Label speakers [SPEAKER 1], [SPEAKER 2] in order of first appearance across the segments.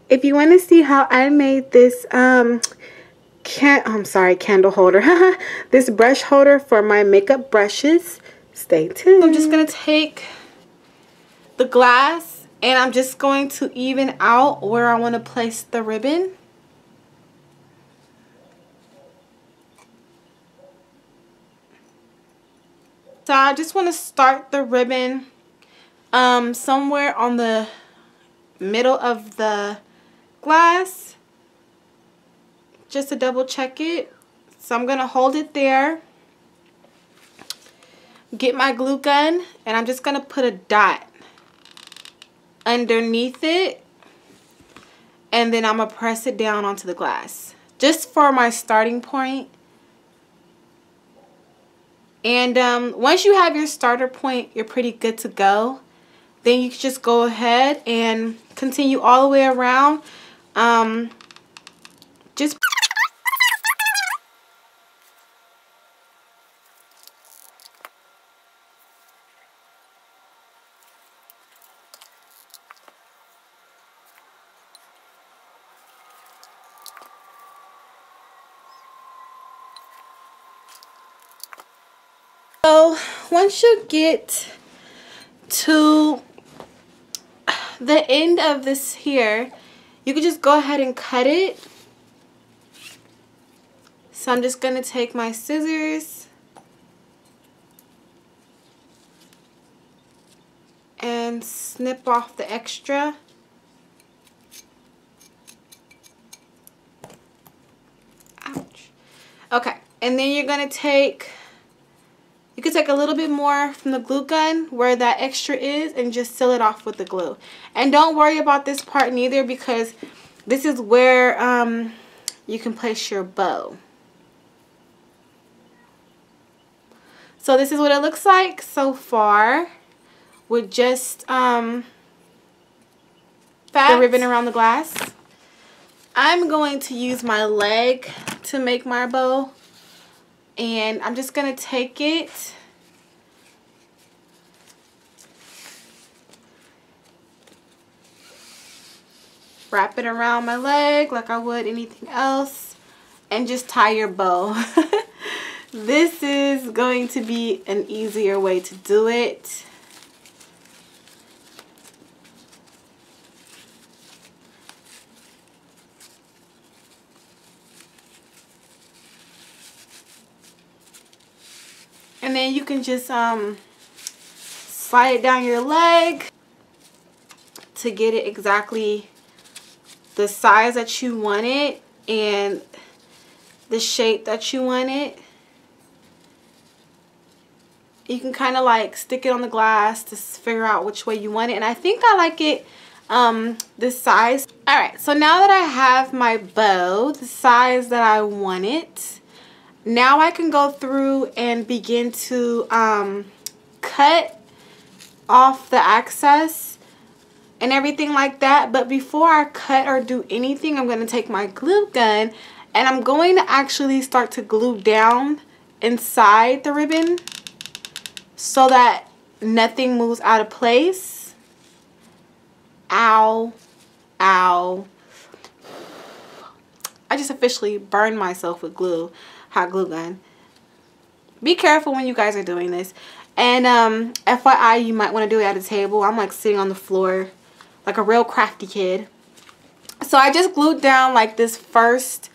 [SPEAKER 1] If you want to see how I made this candle holder, this brush holder for my makeup brushes, stay tuned.
[SPEAKER 2] I'm just going to take the glass and I'm just going to even out where I want to place the ribbon. So I just want to start the ribbon somewhere on the middle of the glass, just to double check it. So I'm going to hold it there, get my glue gun, and I'm just going to put a dot underneath it, and then I'm going to press it down onto the glass just for my starting point. And once you have your starter point, you're pretty good to go. Then you can just go ahead and continue all the way around. Just so once you get to the end of this here, you can just go ahead and cut it. So I'm just going to take my scissors and snip off the extra. Ouch. Okay, and then you're going to take, you can take a little bit more from the glue gun where that extra is and just seal it off with the glue. And don't worry about this part neither, because this is where you can place your bow. So this is what it looks like so far with just the ribbon around the glass. I'm going to use my leg to make my bow. And I'm just going to take it, wrap it around my leg like I would anything else, and just tie your bow. This is going to be an easier way to do it. And then you can just slide it down your leg to get it exactly the size that you want it and the shape that you want it. You can kind of like stick it on the glass to figure out which way you want it. And I think I like it this size. Alright, so now that I have my bow the size that I want it, now I can go through and begin to cut off the excess and everything like that. But before I cut or do anything, I'm going to take my glue gun and I'm going to actually start to glue down inside the ribbon so that nothing moves out of place. Ow. Ow. I just officially burned myself with glue. Hot glue gun. Be careful when you guys are doing this. And FYI, you might want to do it at a table. I'm like sitting on the floor like a real crafty kid. So I just glued down like this first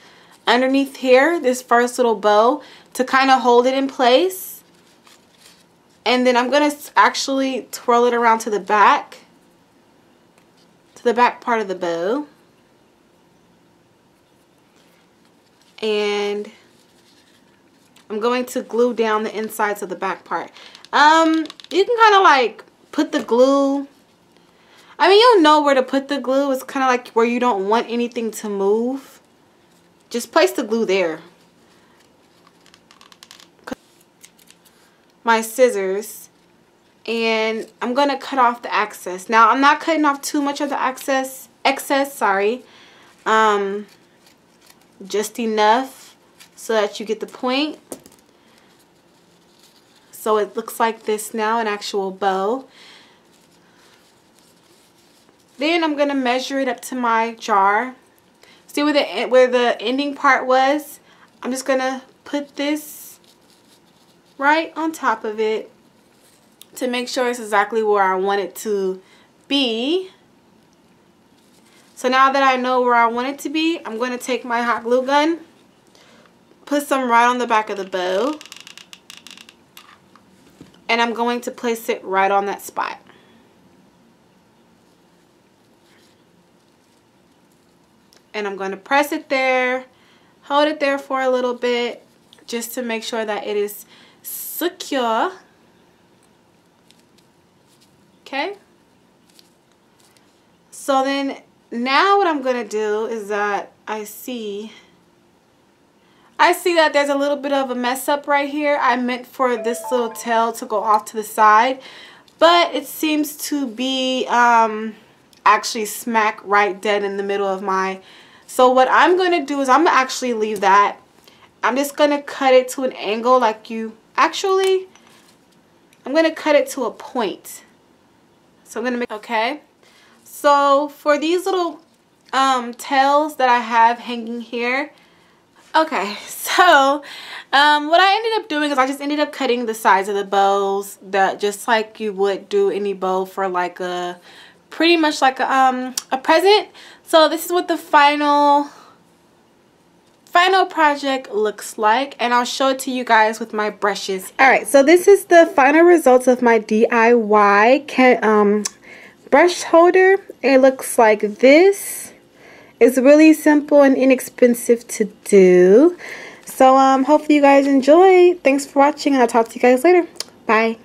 [SPEAKER 2] underneath here, this first little bow to kind of hold it in place. And then I'm going to actually twirl it around to the back part of the bow. And I'm going to glue down the insides of the back part. You can kind of like put the glue, I mean, you'll know where to put the glue. It's kind of like where you don't want anything to move. Just place the glue there. My scissors, and I'm going to cut off the excess. Now, I'm not cutting off too much of the excess, sorry. Just enough so that you get the point. So it looks like this now, an actual bow. Then I'm going to measure it up to my jar. See where the ending part was? I'm just going to put this right on top of it to make sure it's exactly where I want it to be. So now that I know where I want it to be, I'm going to take my hot glue gun, put some right on the back of the bow, and I'm going to place it right on that spot. And I'm going to press it there, hold it there for a little bit, just to make sure that it is secure. Okay? So then, now what I'm going to do is that I see that there's a little bit of a mess up right here. I meant for this little tail to go off to the side, but it seems to be actually smack right dead in the middle of my... So what I'm going to do is I'm going to actually leave that. I'm just going to cut it to an angle like you... Actually, I'm going to cut it to a point. So I'm going to make... Okay. So for these little tails that I have hanging here, okay, so what I ended up doing is I just ended up cutting the sides of the bows, that just like you would do any bow for like a pretty much like a present. So this is what the final project looks like, and I'll show it to you guys with my brushes. All right, so this is the final results of my DIY brush holder. It looks like this. It's really simple and inexpensive to do. So hopefully you guys enjoy. Thanks for watching, and I'll talk to you guys later. Bye.